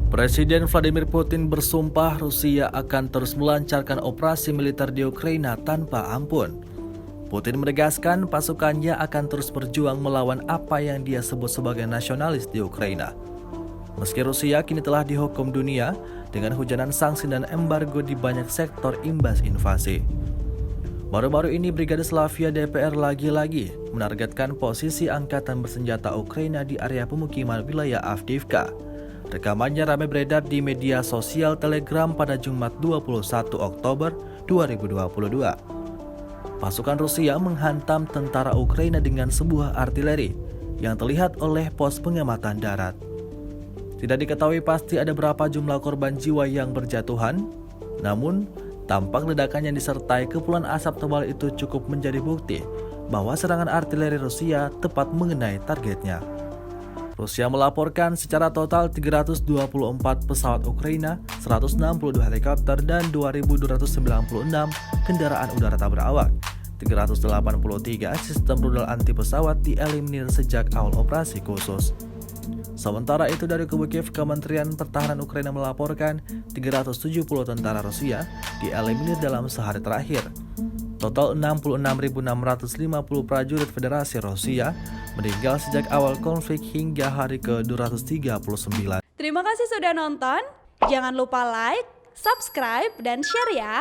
Presiden Vladimir Putin bersumpah Rusia akan terus melancarkan operasi militer di Ukraina tanpa ampun. Putin menegaskan pasukannya akan terus berjuang melawan apa yang dia sebut sebagai nasionalis di Ukraina. Meski Rusia kini telah dihukum dunia dengan hujanan sanksi dan embargo di banyak sektor imbas invasi. Baru-baru ini Brigade Slavia DPR lagi-lagi menargetkan posisi angkatan bersenjata Ukraina di area pemukiman wilayah Avdiivka. Rekamannya ramai beredar di media sosial Telegram pada Jumat 21 Oktober 2022. Pasukan Rusia menghantam tentara Ukraina dengan sebuah artileri yang terlihat oleh pos pengamatan darat. Tidak diketahui pasti ada berapa jumlah korban jiwa yang berjatuhan, namun tampak ledakan yang disertai kepulan asap tebal itu cukup menjadi bukti bahwa serangan artileri Rusia tepat mengenai targetnya. Rusia melaporkan secara total 324 pesawat Ukraina, 162 helikopter, dan 2.296 kendaraan udara tak berawak. 383 sistem rudal anti pesawat dieliminir sejak awal operasi khusus. Sementara itu dari kubu Kiev, Kementerian Pertahanan Ukraina melaporkan 370 tentara Rusia dieliminir dalam sehari terakhir. Total 66.650 prajurit Federasi Rusia meninggal sejak awal konflik hingga hari ke-239. Terima kasih sudah nonton. Jangan lupa like, subscribe, dan share ya.